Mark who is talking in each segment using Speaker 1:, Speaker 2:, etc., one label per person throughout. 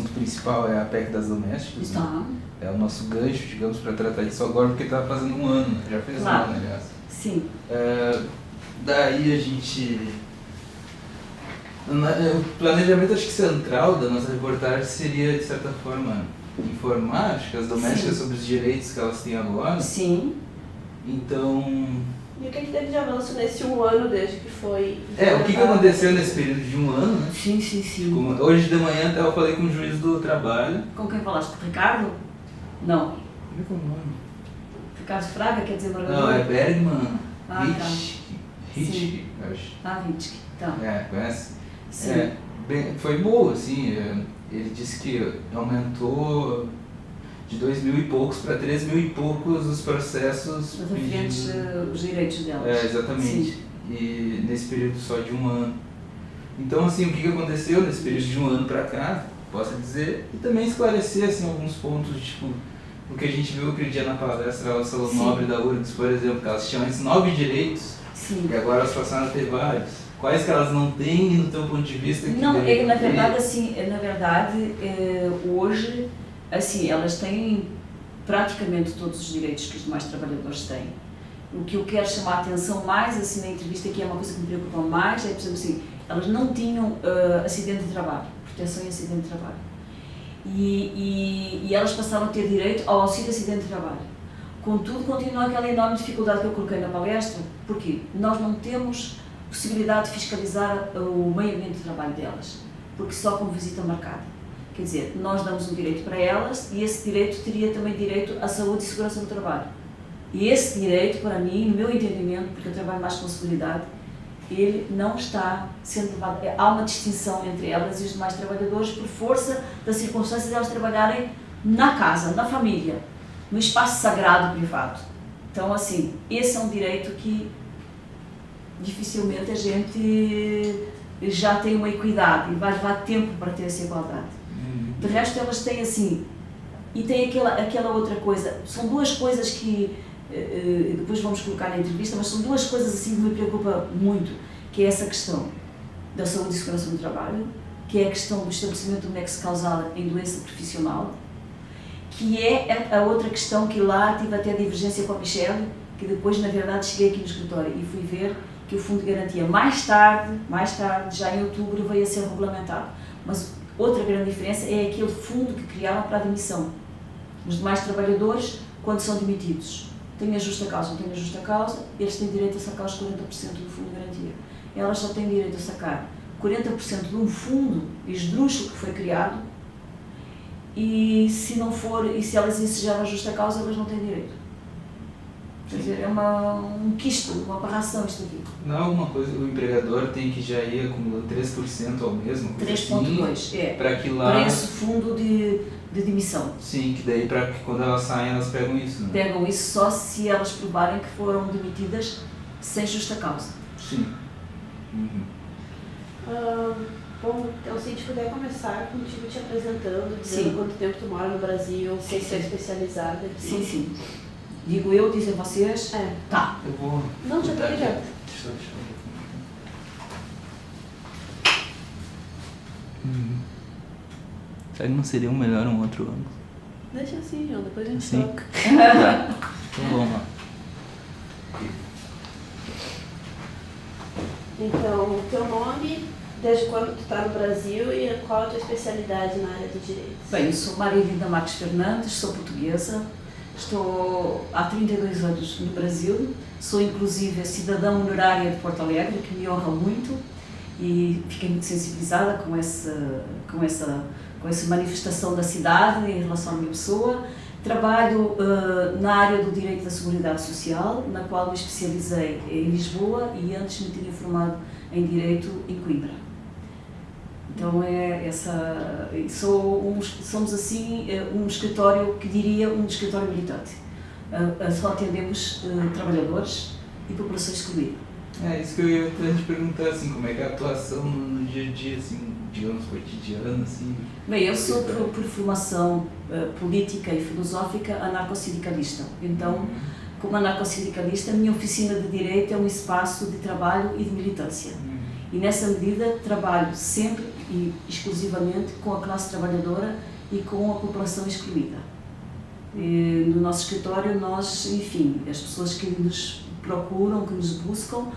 Speaker 1: assunto principal é a PEC das domésticas,
Speaker 2: Está.
Speaker 1: né? É o nosso gancho, digamos, para tratar disso agora, porque está fazendo um ano, né? Já fez
Speaker 2: Claro.
Speaker 1: um ano, aliás.
Speaker 2: Sim.
Speaker 1: Daí a gente... O planejamento, acho que central da nossa reportagem seria, de certa forma, informar, acho que as domésticas sobre os direitos que elas têm agora.
Speaker 2: Sim.
Speaker 1: Então...
Speaker 3: E o que teve de avanço nesse um ano desde que foi...
Speaker 1: o que aconteceu nesse período de um ano, né?
Speaker 2: Sim, sim, sim.
Speaker 1: Hoje de manhã até eu falei com o juiz do trabalho.
Speaker 2: Com quem falaste? Com o Ricardo? Não.
Speaker 1: Como é que é o nome?
Speaker 2: Ricardo Fraga, quer dizer, Margador?
Speaker 1: Não, é Bergman.
Speaker 2: Ah, tá.
Speaker 1: Hitch, acho.
Speaker 2: Ah, Vitsky. Tá.
Speaker 1: Conhece?
Speaker 2: Sim.
Speaker 1: Foi boa, assim. Ele disse que aumentou de 2.000 e poucos para 3.000 e poucos os processos
Speaker 2: Referentes os direitos delas.
Speaker 1: Exatamente.
Speaker 2: Sim.
Speaker 1: E nesse período só de um ano. Então, assim, o que aconteceu nesse período de um ano para cá, posso dizer, e também esclarecer, assim, alguns pontos, tipo, o que a gente viu aquele dia na palestra lá, o Salão Nobre da URGS, por exemplo, que elas tinham esses 9 direitos,
Speaker 2: Sim.
Speaker 1: e agora elas passaram a ter vários. Quais que elas não têm, no teu ponto de vista? Que
Speaker 2: não, na verdade, assim, hoje, assim, elas têm praticamente todos os direitos que os demais trabalhadores têm. O que eu quero chamar a atenção mais, assim, na entrevista, que é uma coisa que me preocupa mais, é, por exemplo, assim, elas não tinham acidente de trabalho, proteção em acidente de trabalho. E elas passaram a ter direito ao auxílio de acidente de trabalho. Contudo, continua aquela enorme dificuldade que eu coloquei na palestra, porque nós não temos possibilidade de fiscalizar o meio ambiente de trabalho delas, porque só com visita marcada. Quer dizer, nós damos um direito para elas e esse direito teria também direito à saúde e segurança no trabalho. E esse direito, para mim, no meu entendimento, porque eu trabalho mais com responsabilidade, ele não está sendo levado. Há uma distinção entre elas e os demais trabalhadores por força da circunstância de elas trabalharem na casa, na família, no espaço sagrado privado. Então, assim, esse é um direito que dificilmente a gente já tem uma equidade e vai levar tempo para ter essa igualdade. De resto, elas têm assim, e tem aquela outra coisa, são duas coisas que depois vamos colocar na entrevista, mas são duas coisas assim que me preocupa muito, que é essa questão da saúde e segurança no trabalho, que é a questão do estabelecimento do nexo causal em doença profissional, que é a outra questão que lá tive até divergência com a Michelle, que depois, na verdade, cheguei aqui no escritório e fui ver que o Fundo de Garantia mais tarde, já em outubro, veio a ser regulamentado. Mas outra grande diferença é aquele fundo que criaram para a demissão. Os demais trabalhadores, quando são demitidos, têm a justa causa, não têm a justa causa, eles têm direito a sacar os 40% do Fundo de Garantia. Elas só têm direito a sacar 40% de um fundo esdrúxulo que foi criado e se elas ensejaram a justa causa, elas não têm direito. Quer dizer, é um quisto, uma aberração isto aqui.
Speaker 1: Não é alguma coisa, o empregador tem que já ir acumulando 3% ao mesmo?
Speaker 2: 3,2%,
Speaker 1: para que lá...
Speaker 2: Para esse fundo de demissão.
Speaker 1: Sim, que daí para que quando elas saem elas pegam isso, né?
Speaker 2: Pegam isso só se elas provarem que foram demitidas sem justa causa.
Speaker 1: Sim.
Speaker 3: Bom, então se a gente puder começar contigo te apresentando, dizendo quanto tempo tu mora no Brasil, o que você é especializada aqui.
Speaker 2: Sim. Digo eu, dizem vocês? Tá.
Speaker 1: Eu vou...
Speaker 3: Não, já tô ligado.
Speaker 1: Deixa eu Será que não seria melhor um outro ângulo?
Speaker 3: Deixa assim, João, depois a gente
Speaker 1: assim?
Speaker 3: toca.
Speaker 1: Tá. Então vamos lá.
Speaker 3: Então, o teu nome, desde quando tu está no Brasil e qual a tua especialidade na área do direito?
Speaker 2: Bem, eu sou Maria Linda Marques Fernandes, sou portuguesa, estou há 32 anos no Brasil, sou inclusive cidadã honorária de Porto Alegre, que me honra muito e fiquei muito sensibilizada com essa manifestação da cidade em relação à minha pessoa. Trabalho na área do direito da seguridade social, na qual me especializei em Lisboa e antes me tinha formado em direito em Coimbra. Então somos assim um escritório que diria um escritório militante. Só atendemos trabalhadores e população excluída.
Speaker 1: É isso que eu ia até te perguntar, assim, como é que é a atuação no dia a dia, assim, digamos, cotidiano, assim?
Speaker 2: Bem, eu sou por formação política e filosófica anarcossindicalista. Então, como anarcossindicalista, a minha oficina de direito é um espaço de trabalho e de militância. E nessa medida trabalho sempre e exclusivamente com a classe trabalhadora e com a população excluída. No nosso escritório, nós, enfim, as pessoas que nos procuram, que nos buscam,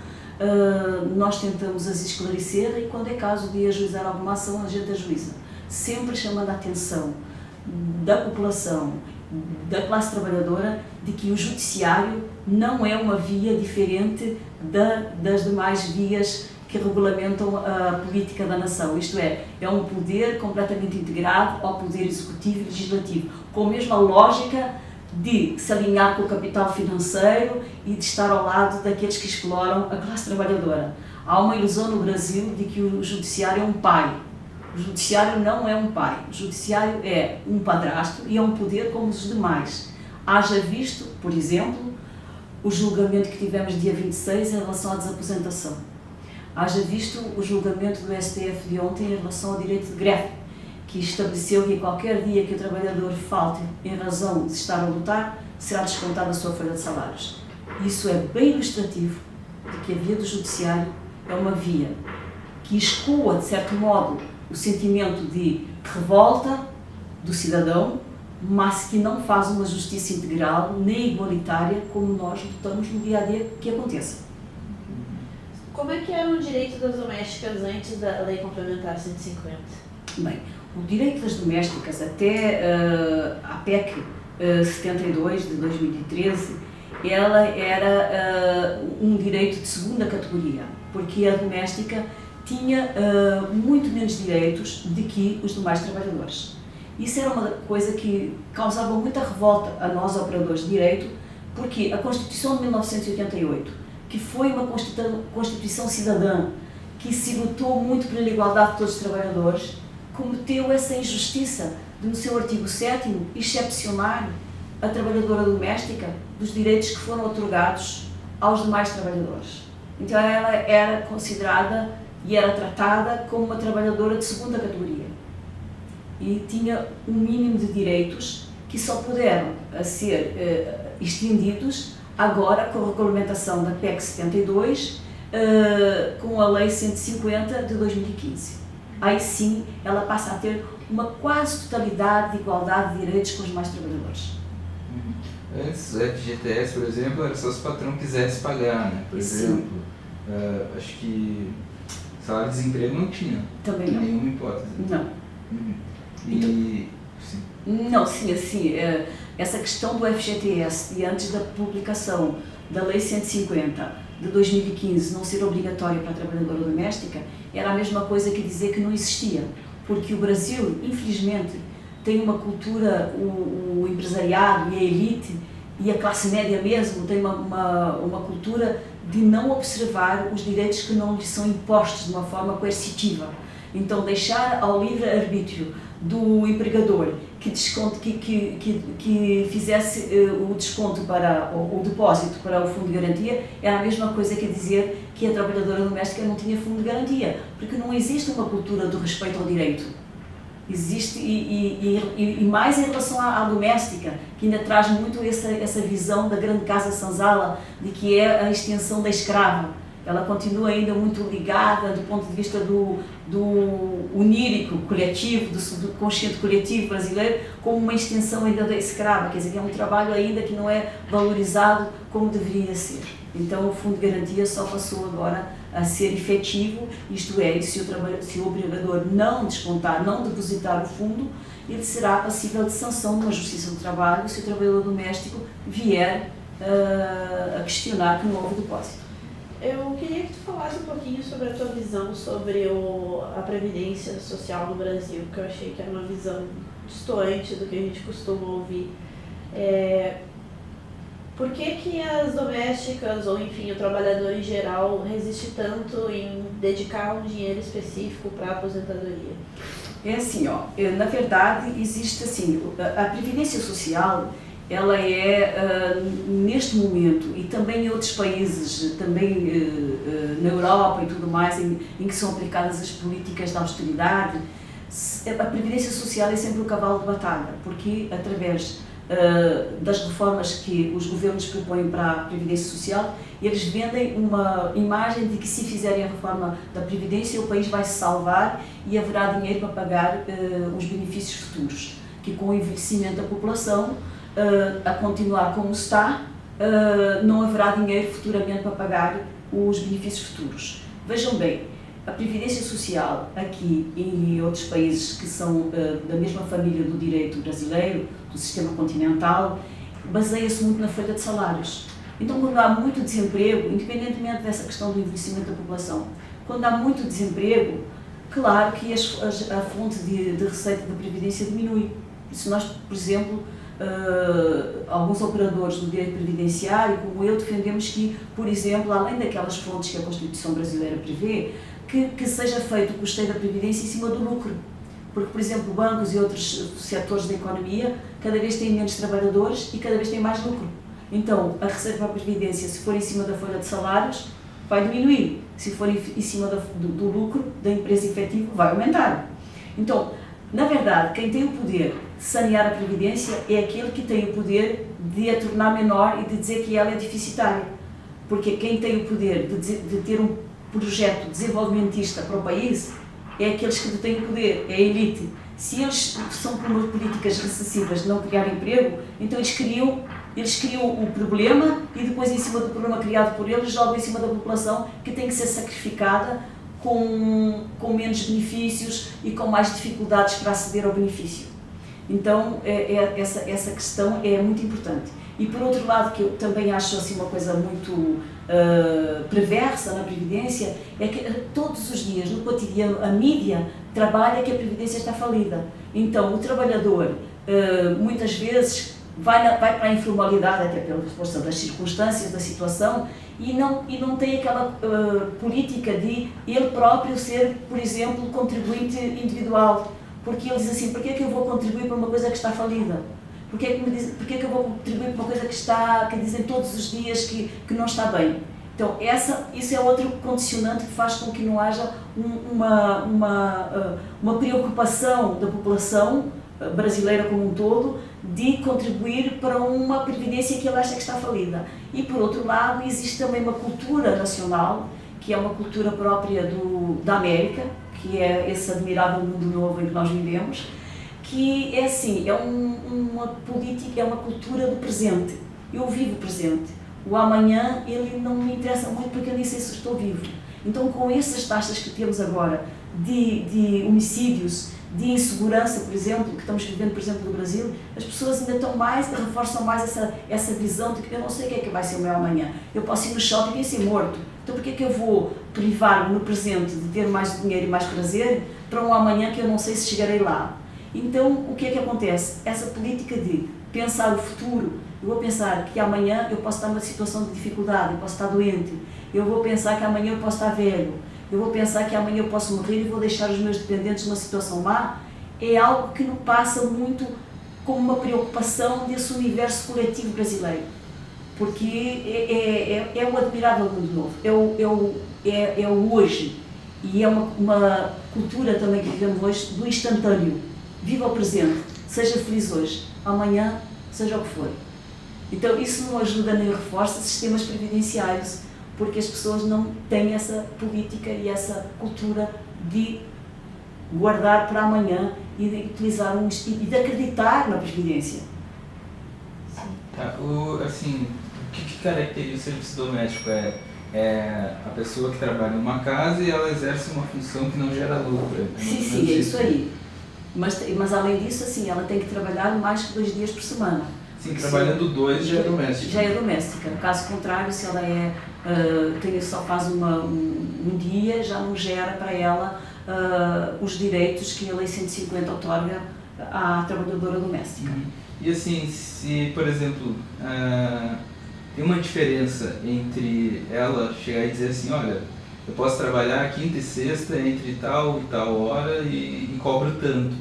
Speaker 2: nós tentamos as esclarecer e, quando é caso de ajuizar alguma ação, a gente ajuiza, sempre chamando a atenção da população, da classe trabalhadora, de que o judiciário não é uma via diferente das demais vias que regulamentam a política da nação, isto é um poder completamente integrado ao poder executivo e legislativo, com a mesma lógica de se alinhar com o capital financeiro e de estar ao lado daqueles que exploram a classe trabalhadora. Há uma ilusão no Brasil de que o judiciário é um pai. O judiciário não é um pai, o judiciário é um padrasto e é um poder como os demais. Haja visto, por exemplo, o julgamento que tivemos dia 26 em relação à desaposentação. Haja visto o julgamento do STF de ontem em relação ao direito de greve, que estabeleceu que qualquer dia que o trabalhador falte em razão de estar a lutar, será descontada a sua folha de salários. Isso é bem ilustrativo de que a via do judiciário é uma via que escoa, de certo modo, o sentimento de revolta do cidadão, mas que não faz uma justiça integral nem igualitária como nós lutamos no dia a dia que aconteça.
Speaker 3: Como é que era o direito das domésticas antes da Lei Complementar 150?
Speaker 2: Bem, o direito das domésticas até a PEC 72 de 2013, ela era um direito de segunda categoria, porque a doméstica tinha muito menos direitos do que os demais trabalhadores. Isso era uma coisa que causava muita revolta a nós, operadores de direito, porque a Constituição de 1988, que foi uma Constituição cidadã, que se lutou muito pela igualdade de todos os trabalhadores, cometeu essa injustiça de, no seu artigo 7º, excepcionar a trabalhadora doméstica dos direitos que foram otorgados aos demais trabalhadores. Então ela era considerada e era tratada como uma trabalhadora de segunda categoria e tinha um mínimo de direitos que só puderam ser estendidos agora com a regulamentação da PEC 72, com a Lei 150 de 2015. Aí sim ela passa a ter uma quase totalidade de igualdade de direitos com os demais trabalhadores.
Speaker 1: Antes, o FGTS, por exemplo, era só se o patrão quisesse pagar, né? Por exemplo, acho que salário-desemprego não tinha.
Speaker 2: Também não.
Speaker 1: Nenhuma hipótese.
Speaker 2: Não.
Speaker 1: E... sim.
Speaker 2: Não, sim, assim, essa questão do FGTS e antes da publicação da Lei 150 de 2015 não ser obrigatória para a trabalhadora doméstica era a mesma coisa que dizer que não existia, porque o Brasil, infelizmente, tem uma cultura, o empresariado e a elite e a classe média mesmo tem uma cultura de não observar os direitos que não lhes são impostos de uma forma coercitiva. Então, deixar ao livre-arbítrio do empregador que fizesse o desconto para o depósito para o fundo de garantia era a mesma coisa que dizer que a trabalhadora doméstica não tinha fundo de garantia, porque não existe uma cultura do respeito ao direito. Existe, e mais em relação à doméstica, que ainda traz muito essa visão da grande casa senzala, de que é a extensão da escrava. Ela continua ainda muito ligada do ponto de vista do onírico coletivo, do subconsciente coletivo brasileiro, como uma extensão ainda da escrava, quer dizer, que é um trabalho ainda que não é valorizado como deveria ser. Então o fundo de garantia só passou agora a ser efetivo, isto é, se o empregador não descontar, não depositar o fundo, ele será passível de sanção numa justiça do trabalho se o trabalhador doméstico vier a questionar que não houve depósito.
Speaker 3: Eu queria que tu falasse um pouquinho sobre a tua visão sobre a Previdência Social no Brasil, que eu achei que era uma visão distante do que a gente costuma ouvir. Por que as domésticas, ou enfim, o trabalhador em geral, resiste tanto em dedicar um dinheiro específico para a aposentadoria?
Speaker 2: É assim, na verdade, existe assim, a Previdência Social, ela é, neste momento, e também em outros países, também na Europa e tudo mais, em que são aplicadas as políticas de austeridade, a Previdência Social é sempre o cavalo de batalha, porque através das reformas que os governos propõem para a Previdência Social, eles vendem uma imagem de que se fizerem a reforma da Previdência o país vai se salvar e haverá dinheiro para pagar os benefícios futuros, que com o envelhecimento da população a continuar como está, não haverá dinheiro futuramente para pagar os benefícios futuros. Vejam bem, a Previdência Social aqui e em outros países que são da mesma família do direito brasileiro, do sistema continental, baseia-se muito na folha de salários. Então, quando há muito desemprego, independentemente dessa questão do envelhecimento da população, quando há muito desemprego, claro que a fonte de receita da Previdência diminui. Se nós, por exemplo, alguns operadores do direito previdenciário, como eu, defendemos que, por exemplo, além daquelas fontes que a Constituição brasileira prevê, que seja feito o custeio da Previdência em cima do lucro. Porque, por exemplo, bancos e outros setores da economia cada vez têm menos trabalhadores e cada vez têm mais lucro. Então, a receita para a Previdência, se for em cima da folha de salários, vai diminuir. Se for em cima do lucro da empresa efetiva, vai aumentar. Então, na verdade, quem tem o poder de sanear a Previdência é aquele que tem o poder de a tornar menor e de dizer que ela é deficitária. Porque quem tem o poder de ter um projeto desenvolvimentista para o país é aqueles que têm o poder, é a elite. Se eles são por umas políticas recessivas de não criar emprego, então eles criam o problema e depois, em cima do problema criado por eles, jogam em cima da população que tem que ser sacrificada com menos benefícios e com mais dificuldades para aceder ao benefício. Então, essa questão é muito importante. E, por outro lado, que eu também acho assim, uma coisa muito perversa na Previdência, é que todos os dias, no cotidiano, a mídia trabalha que a Previdência está falida. Então, o trabalhador, muitas vezes, vai para a informalidade, até pela força das circunstâncias, da situação, e não tem aquela política de ele próprio ser, por exemplo, contribuinte individual. Porque ele diz assim, por que é que eu vou contribuir para uma coisa que está falida? Por que é que eu vou contribuir para uma coisa que dizem todos os dias que não está bem? Então, isso é outro condicionante que faz com que não haja uma preocupação da população brasileira como um todo de contribuir para uma previdência que ele acha que está falida. E, por outro lado, existe também uma cultura nacional, que é uma cultura própria da América, que é esse admirável mundo novo em que nós vivemos, que é assim, é uma política, é uma cultura do presente. Eu vivo o presente. O amanhã, ele não me interessa muito porque eu nem sei se estou vivo. Então, com essas taxas que temos agora de homicídios, de insegurança, por exemplo, que estamos vivendo, por exemplo, no Brasil, as pessoas ainda reforçam mais essa visão de que eu não sei o que é que vai ser o meu amanhã. Eu posso ir no shopping e ser morto. Então, por que é que eu vou privar-me no presente de ter mais dinheiro e mais prazer para um amanhã que eu não sei se chegarei lá? Então, o que é que acontece? Essa política de pensar o futuro, eu vou pensar que amanhã eu posso estar numa situação de dificuldade, eu posso estar doente, eu vou pensar que amanhã eu posso estar velho, eu vou pensar que amanhã eu posso morrer e vou deixar os meus dependentes numa situação má, é algo que não passa muito como uma preocupação desse universo coletivo brasileiro. Porque é o admirável mundo novo, é o hoje, e é uma cultura também que vivemos hoje do instantâneo. Viva o presente, seja feliz hoje, amanhã, seja o que for. Então isso não ajuda nem reforça sistemas previdenciários, porque as pessoas não têm essa política e essa cultura de guardar para amanhã e de utilizar e de acreditar na previdência.
Speaker 1: Tá, assim, o que caracteriza o serviço doméstico? É a pessoa que trabalha numa casa e ela exerce uma função que não gera lucro.
Speaker 2: Sim, é isso aí. Mas além disso, assim, ela tem que trabalhar mais que 2 dias por semana.
Speaker 1: Sim, trabalhando 2 já é doméstica.
Speaker 2: Já é doméstica. No caso contrário, se ela só faz um dia, já não gera para ela os direitos que a Lei 150 outorga à trabalhadora doméstica.
Speaker 1: E assim, se, por exemplo, tem uma diferença entre ela chegar e dizer assim, olha, eu posso trabalhar quinta e sexta entre tal e tal hora e cobro tanto.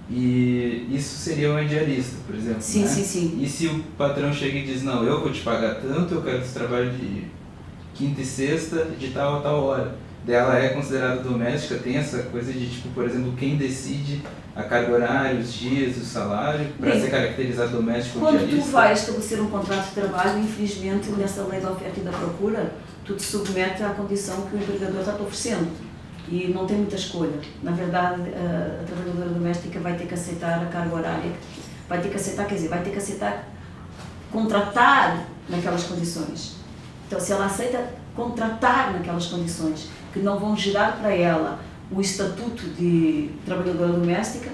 Speaker 1: E isso seria uma diarista, por exemplo.
Speaker 2: Sim,
Speaker 1: né?
Speaker 2: sim.
Speaker 1: E se o patrão chega e diz, não, eu vou te pagar tanto, eu quero que você trabalhe de quinta e sexta de tal a tal hora. dela é considerada doméstica, tem essa coisa de, tipo, por exemplo, quem decide a carga horária, os dias, o salário, para ser caracterizado doméstico ou diarista?
Speaker 2: Quando tu vais estabelecer um contrato de trabalho, infelizmente, nessa lei da oferta e da procura, tu te submete à condição que o empregador está te oferecendo e não tem muita escolha. Na verdade, a trabalhadora doméstica vai ter que aceitar a carga horária, vai ter que aceitar contratar naquelas condições. Então, se ela aceita contratar naquelas condições que não vão gerar para ela o estatuto de trabalhadora doméstica,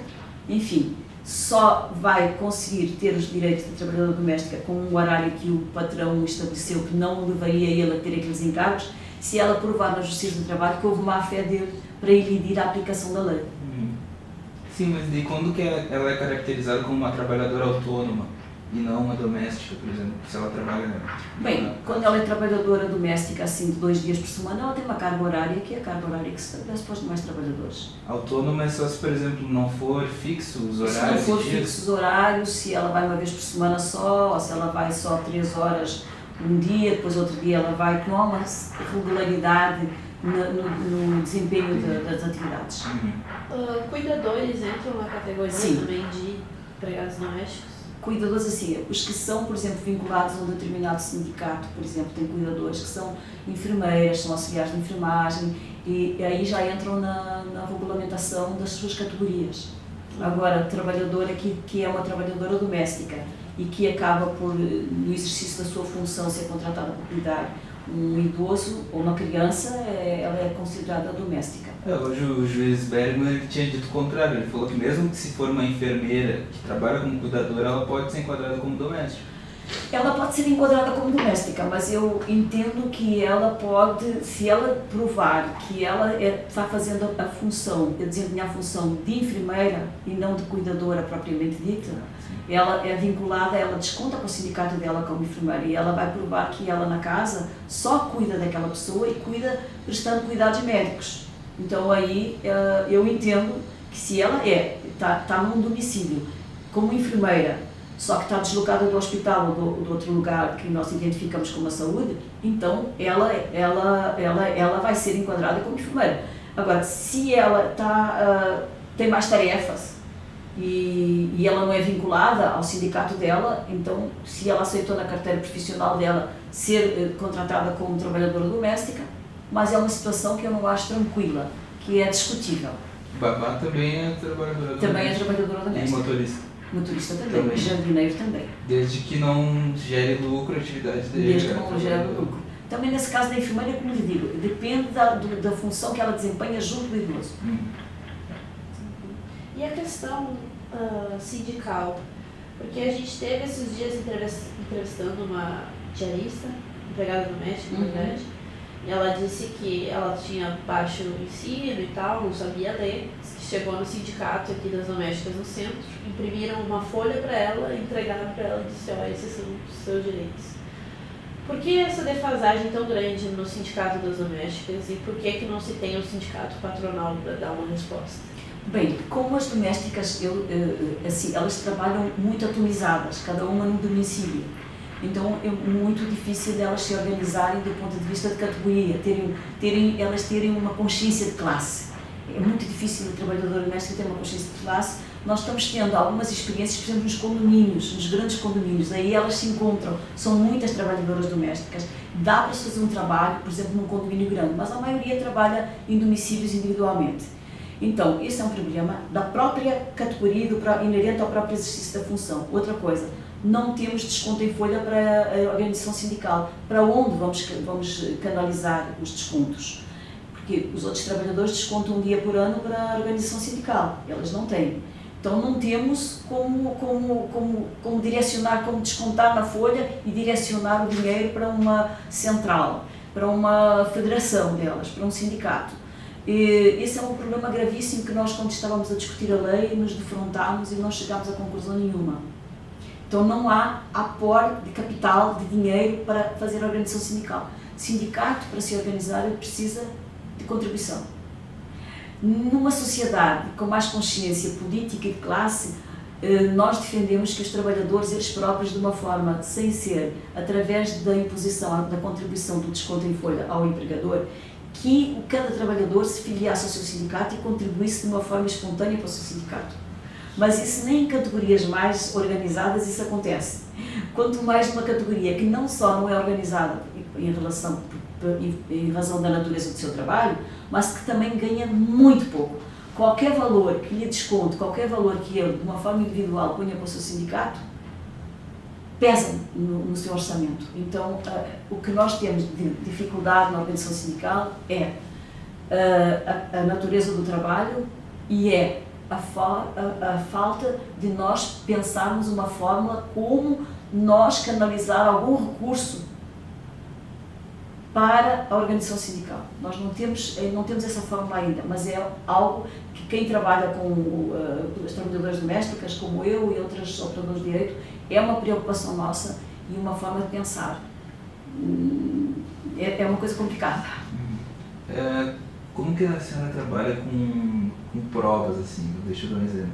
Speaker 2: enfim, só vai conseguir ter os direitos de trabalhadora doméstica com um horário que o patrão estabeleceu, que não levaria ele a ter aqueles encargos, se ela provar na Justiça do Trabalho que houve má fé dele para impedir a aplicação da lei.
Speaker 1: Sim, mas e quando que ela é caracterizada como uma trabalhadora autônoma e não uma doméstica, por exemplo, se ela trabalha...
Speaker 2: Bem, quando ela é trabalhadora doméstica, assim, de 2 dias por semana, ela tem uma carga horária que é a carga horária que se estabelece para os demais trabalhadores.
Speaker 1: Autônoma é só se, por exemplo, não for fixo os horários?
Speaker 2: Se não for fixo os horários, se ela vai uma vez por semana só, ou se ela vai só 3 horas um dia, depois outro dia ela vai, que não há uma regularidade no desempenho das atividades.
Speaker 3: Cuidadores entram na categoria também de empregados domésticos?
Speaker 2: Cuidadores, assim, os que são, por exemplo, vinculados a um determinado sindicato, por exemplo, tem cuidadores que são enfermeiras, são auxiliares de enfermagem, e aí já entram na regulamentação das suas categorias. Agora, trabalhadora que é uma trabalhadora doméstica e que acaba por, no exercício da sua função, ser contratada para cuidar um idoso ou uma criança, ela é considerada doméstica.
Speaker 1: Hoje o juiz Bergman tinha dito o contrário, ele falou que mesmo que se for uma enfermeira que trabalha como cuidadora, ela pode ser enquadrada como doméstica.
Speaker 2: Ela pode ser enquadrada como doméstica, mas eu entendo que ela pode, se ela provar que ela está fazendo a função, desempenhar a função de enfermeira e não de cuidadora propriamente dita, ela é vinculada, ela desconta para o sindicato dela como enfermeira e ela vai provar que ela na casa só cuida daquela pessoa e cuida prestando cuidados médicos. Então aí eu entendo que se ela está num domicílio como enfermeira, só que está deslocada do hospital ou do outro lugar que nós identificamos como a saúde, então ela vai ser enquadrada como enfermeira. Agora, se ela tem mais tarefas e ela não é vinculada ao sindicato dela, então se ela aceitou na carteira profissional dela ser contratada como trabalhadora doméstica, mas é uma situação que eu não acho tranquila, que é discutível.
Speaker 1: Babá também é trabalhadora doméstica.
Speaker 2: Também é trabalhadora doméstica.
Speaker 1: E motorista.
Speaker 2: Motorista também, jardineiro também.
Speaker 1: Desde que não gere lucro a atividade dele.
Speaker 2: Desde que não gere lucro. Também nesse caso da enfermeira, como lhe digo, depende da função que ela desempenha junto do idoso.
Speaker 3: E a questão sindical? Porque a gente teve esses dias entrevistando uma diarista, empregada doméstica, na verdade, e ela disse que ela tinha baixo ensino e tal, não sabia ler, chegou no sindicato aqui das domésticas no centro, imprimiram uma folha para ela, entregaram para ela e disse, ó, esses são os seus direitos. Por que essa defasagem tão grande no sindicato das domésticas e por que não se tem um sindicato patronal para dar uma resposta?
Speaker 2: Bem, como as domésticas, assim, elas trabalham muito atomizadas, cada uma num domicílio. Então é muito difícil delas se organizarem do ponto de vista de categoria, elas terem uma consciência de classe. É muito difícil o trabalhador doméstico ter uma consciência de classe. Nós estamos tendo algumas experiências, por exemplo, nos condomínios, nos grandes condomínios, aí elas se encontram, são muitas trabalhadoras domésticas, dá para se fazer um trabalho, por exemplo, num condomínio grande, mas a maioria trabalha em domicílios individualmente. Então, esse é um problema da própria categoria, inerente ao próprio exercício da função. Outra coisa, não temos desconto em folha para a organização sindical. Para onde vamos canalizar os descontos? Porque os outros trabalhadores descontam um dia por ano para a organização sindical, elas não têm. Então não temos como direcionar, como descontar na folha e direcionar o dinheiro para uma central, para uma federação delas, para um sindicato. E esse é um problema gravíssimo que nós, quando estávamos a discutir a lei, nos defrontámos e não chegámos a conclusão nenhuma. Então não há aporte de capital, de dinheiro para fazer a organização sindical. Sindicato, para se organizar, precisa de contribuição. Numa sociedade com mais consciência política e de classe, nós defendemos que os trabalhadores, eles próprios, de uma forma, sem ser através da imposição, da contribuição do desconto em folha ao empregador, que cada trabalhador se filiasse ao seu sindicato e contribuísse de uma forma espontânea para o seu sindicato. Mas isso nem em categorias mais organizadas isso acontece. Quanto mais numa categoria que não só não é organizada em razão da natureza do seu trabalho, mas que também ganha muito pouco. Qualquer valor que lhe desconte, qualquer valor que ele, de uma forma individual, ponha para o seu sindicato, pesa no seu orçamento. Então, o que nós temos de dificuldade na organização sindical é a natureza do trabalho e é a falta de nós pensarmos uma fórmula como nós canalizar algum recurso para a organização sindical. Nós não temos essa fórmula ainda, mas é algo que quem trabalha com as trabalhadoras domésticas, como eu e outros operadores de direito, é uma preocupação nossa e uma forma de pensar. É uma coisa complicada.
Speaker 1: Como que a senhora trabalha com provas, assim? Deixa eu dar um exemplo.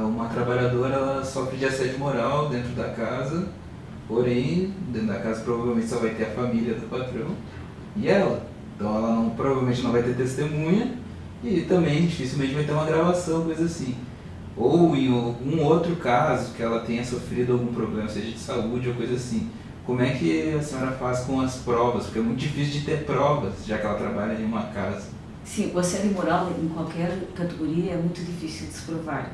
Speaker 1: Uma trabalhadora, ela sofre de assédio moral dentro da casa, porém, dentro da casa provavelmente só vai ter a família do patrão e ela. Então ela provavelmente não vai ter testemunha e também dificilmente vai ter uma gravação, coisa assim. Ou em algum outro caso que ela tenha sofrido algum problema, seja de saúde ou coisa assim. Como é que a senhora faz com as provas? Porque é muito difícil de ter provas, já que ela trabalha em uma casa.
Speaker 2: Sim, o assédio moral em qualquer categoria é muito difícil de se provar,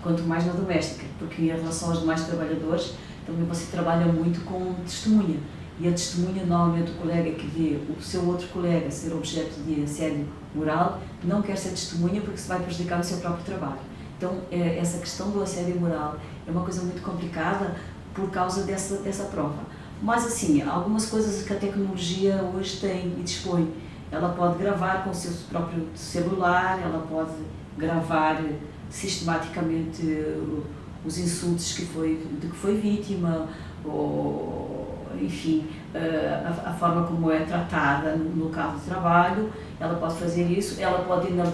Speaker 2: quanto mais na doméstica, porque em relação aos demais trabalhadores, também você trabalha muito com testemunha. E a testemunha, normalmente o colega que vê o seu outro colega ser objeto de assédio moral, não quer ser testemunha porque se vai prejudicar no seu próprio trabalho. Então, essa questão do assédio moral é uma coisa muito complicada por causa dessa prova. Mas, assim, algumas coisas que a tecnologia hoje tem e dispõe. Ela pode gravar com o seu próprio celular, ela pode gravar sistematicamente os insultos de que foi vítima, ou, enfim, a forma como é tratada no local de trabalho. Ela pode fazer isso, ela pode ir na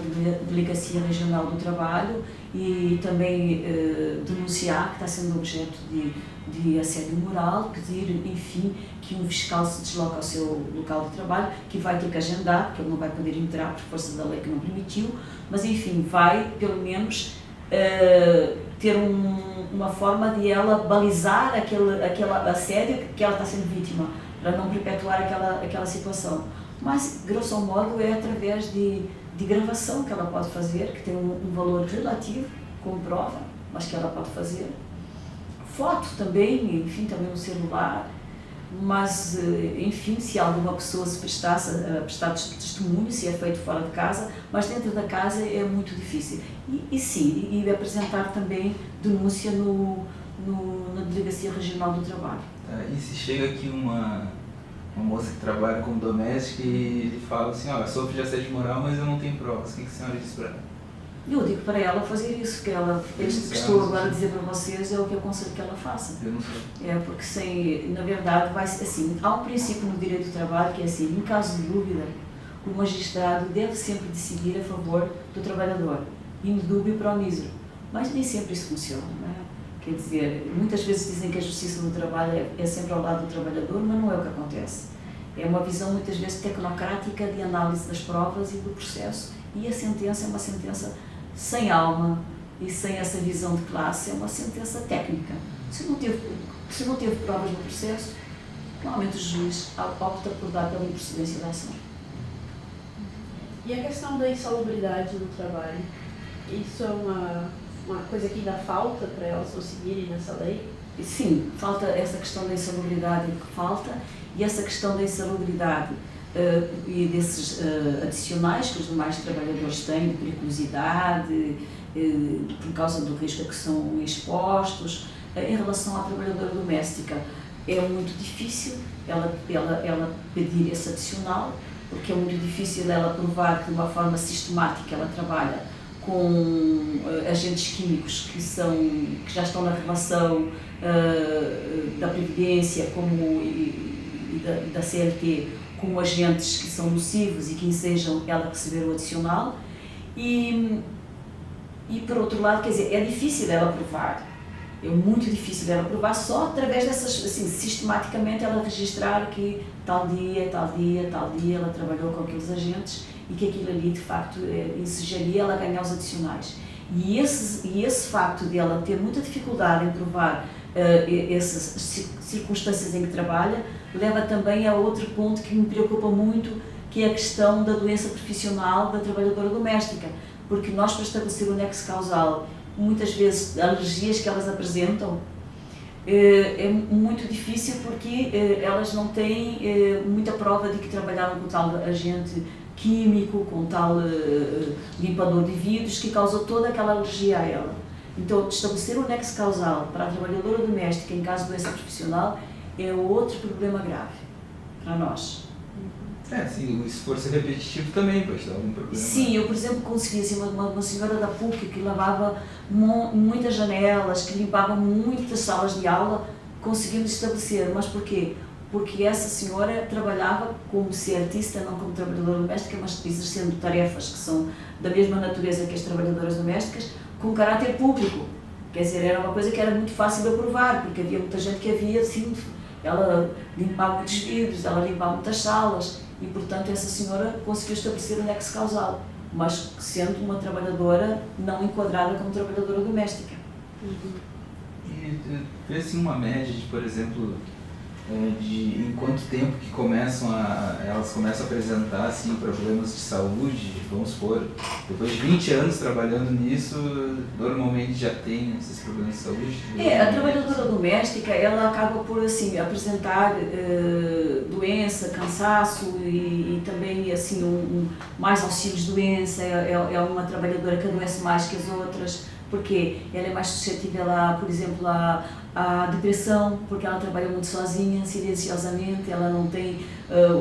Speaker 2: Delegacia Regional do Trabalho e também denunciar que está sendo objeto de assédio moral, pedir, enfim, que um fiscal se desloque ao seu local de trabalho, que vai ter que agendar, porque ele não vai poder entrar por força da lei que não permitiu, mas enfim, vai pelo menos ter uma forma de ela balizar aquela assédio que ela está sendo vítima, para não perpetuar aquela situação. Mas, grosso modo, é através de gravação que ela pode fazer, que tem um valor relativo, como prova, mas que ela pode fazer. Foto também, enfim, também no celular, mas, enfim, se alguma pessoa se prestasse a prestar testemunho, se é feito fora de casa, mas dentro da casa é muito difícil. E sim, e apresentar também denúncia na Delegacia Regional do Trabalho.
Speaker 1: E se chega aqui uma moça que trabalha como doméstica e ele fala assim, olha, sofro de assédio moral, mas eu não tenho provas, o que a senhora diz para ela?
Speaker 2: Eu digo para ela fazer isso, que isto que estou agora a dizer para vocês é o que eu aconselho que ela faça.
Speaker 1: Eu não sei.
Speaker 2: Porque na verdade, vai ser assim, há um princípio no direito do trabalho que é assim, em caso de dúvida, o magistrado deve sempre decidir a favor do trabalhador, in dubio pro misero. Mas nem sempre isso funciona, não é? Quer dizer, muitas vezes dizem que a justiça do trabalho é sempre ao lado do trabalhador, mas não é o que acontece. É uma visão muitas vezes tecnocrática de análise das provas e do processo, e a sentença é uma sentença sem alma e sem essa visão de classe, é uma sentença técnica. Se não teve provas no processo, normalmente o juiz opta por dar pela improcedência da ação.
Speaker 3: E a questão da insalubridade no trabalho? Isso é uma coisa que ainda falta para elas conseguirem nessa lei?
Speaker 2: Sim, falta essa questão da insalubridade que falta, e essa questão da insalubridade e desses adicionais que os demais trabalhadores têm, de periculosidade, por causa do risco a que são expostos. Em relação à trabalhadora doméstica, é muito difícil ela pedir esse adicional, porque é muito difícil ela provar que de uma forma sistemática ela trabalha com agentes químicos que já estão na relação da Previdência e da CLT, com agentes que são nocivos e que ensejam ela receber o adicional. E por outro lado, quer dizer, é difícil ela provar É muito difícil ela provar só através dessas, assim, sistematicamente ela registrar que tal dia ela trabalhou com aqueles agentes e que aquilo ali de facto ensejaria ela a ganhar os adicionais. E esse facto de ela ter muita dificuldade em provar essas circunstâncias em que trabalha, leva também a outro ponto que me preocupa muito, que é a questão da doença profissional da trabalhadora doméstica, porque nós, para estabelecer o nexo causal, muitas vezes alergias que elas apresentam, é muito difícil porque elas não têm muita prova de que trabalharam com tal agente químico, com tal limpador de vidros que causou toda aquela alergia a ela. Então, estabelecer o nexo causal para a trabalhadora doméstica em caso de doença profissional é outro problema grave para nós.
Speaker 1: Sim, o esforço repetitivo também pode dar algum problema.
Speaker 2: Sim, eu, por exemplo, consegui assim, uma senhora da PUC que lavava muitas janelas, que limpava muitas salas de aula, conseguimos estabelecer. Mas porquê? Porque essa senhora trabalhava como ser artista, não como trabalhadora doméstica, mas exercendo tarefas que são da mesma natureza que as trabalhadoras domésticas, com caráter público. Quer dizer, era uma coisa que era muito fácil de aprovar, porque havia muita gente que havia, assim, ela limpava muitos vidros, ela limpava muitas salas, e portanto essa senhora conseguiu estabelecer o nexo causal, mas sendo uma trabalhadora não enquadrada como trabalhadora doméstica.
Speaker 1: E vê assim uma média de, por exemplo, de em quanto tempo que elas começam a apresentar assim, problemas de saúde, vamos supor, depois de 20 anos trabalhando nisso, normalmente já tem esses problemas de saúde?
Speaker 2: A trabalhadora doméstica, ela acaba por assim, apresentar doença, cansaço e também assim, mais auxílios de doença, é uma trabalhadora que adoece mais que as outras, porque ela é mais suscetível, por exemplo, à depressão, porque ela trabalha muito sozinha, silenciosamente, ela não tem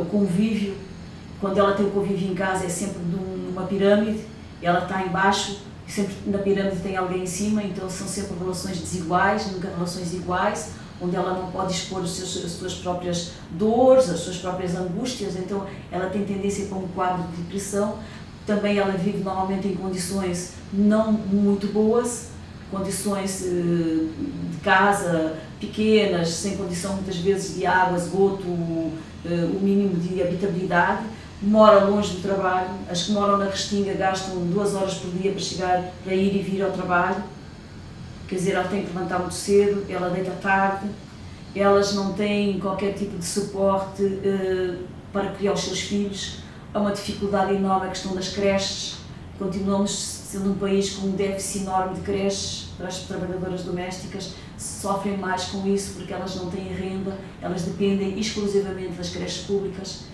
Speaker 2: o convívio. Quando ela tem o convívio em casa é sempre numa pirâmide, ela está em baixo, sempre na pirâmide tem alguém em cima, então são sempre relações desiguais, nunca relações iguais, onde ela não pode expor as suas próprias dores, as suas próprias angústias, então ela tem tendência para um quadro de depressão. Também ela vive normalmente em condições não muito boas, condições de casa pequenas, sem condição muitas vezes de água, esgoto, o mínimo de habitabilidade, mora longe do trabalho, as que moram na Restinga gastam 2 horas por dia para ir e vir ao trabalho, quer dizer, ela tem que levantar muito cedo, ela deita tarde, elas não têm qualquer tipo de suporte para criar os seus filhos. Há uma dificuldade enorme a questão das creches, continuamos sendo um país com um déficit enorme de creches para as trabalhadoras domésticas, sofrem mais com isso porque elas não têm renda, elas dependem exclusivamente das creches públicas,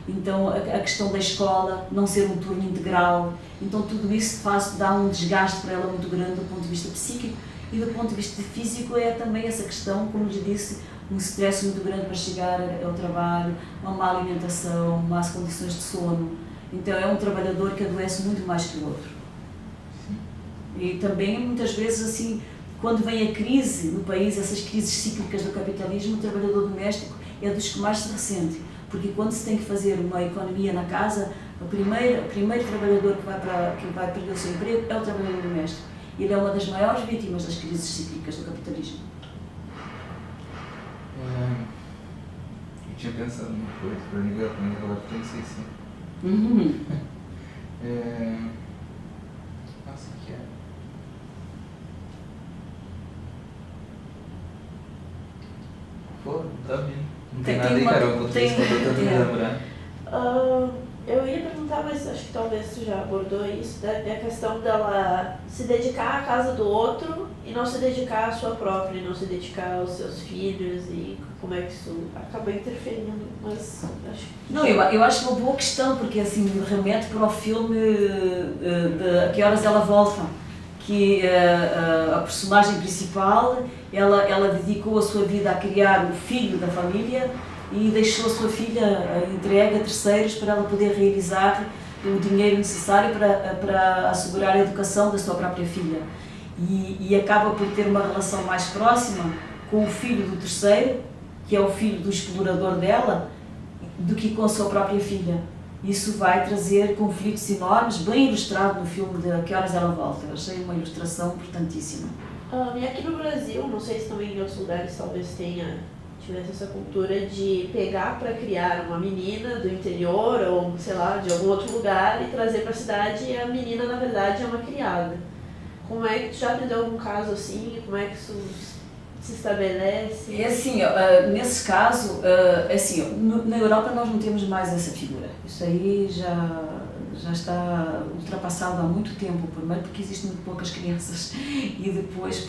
Speaker 2: então a questão da escola, não ser um turno integral, então tudo isso dá um desgaste para ela muito grande do ponto de vista psíquico e do ponto de vista físico é também essa questão, como lhe disse, um stress muito grande para chegar ao trabalho, uma má alimentação, más condições de sono. Então é um trabalhador que adoece muito mais que o outro. E também muitas vezes assim, quando vem a crise no país, essas crises cíclicas do capitalismo, o trabalhador doméstico é dos que mais se ressente, porque quando se tem que fazer uma economia na casa, o primeiro trabalhador que vai perder o seu emprego é o trabalhador doméstico. Ele é uma das maiores vítimas das crises cíclicas do capitalismo.
Speaker 1: Eu tinha pensado numa coisa para ligar com ele, agora pensei sim. Nossa, que é? Pô, tá vindo. Não tem nada aí, Carol, enquanto você respondeu, tá me lembrar.
Speaker 3: Eu ia perguntar, mas acho que talvez tu já abordou isso, da questão dela se dedicar à casa do outro e não se dedicar à sua própria, e não se dedicar aos seus filhos, e como é que isso acaba interferindo, mas acho que...
Speaker 2: Não, eu acho uma boa questão, porque assim, remete para o filme de A Que Horas Ela Volta, que a personagem principal, ela dedicou a sua vida a criar o filho da família, e deixou a sua filha entregue a terceiros para ela poder realizar o dinheiro necessário para assegurar a educação da sua própria filha. E acaba por ter uma relação mais próxima com o filho do terceiro, que é o filho do explorador dela, do que com a sua própria filha. Isso vai trazer conflitos enormes, bem ilustrado no filme de A Que Horas Ela Volta. Eu achei uma ilustração importantíssima.
Speaker 3: E aqui no Brasil, não sei se também em outros lugares talvez tivesse essa cultura de pegar para criar uma menina do interior ou, sei lá, de algum outro lugar e trazer para a cidade e a menina, na verdade, é uma criada. Como é que tu já aprendeu algum caso assim? Como é que isso se estabelece?
Speaker 2: É assim, nesse caso, assim, na Europa nós não temos mais essa figura. Isso aí já está ultrapassado há muito tempo, primeiro porque existem muito poucas crianças e depois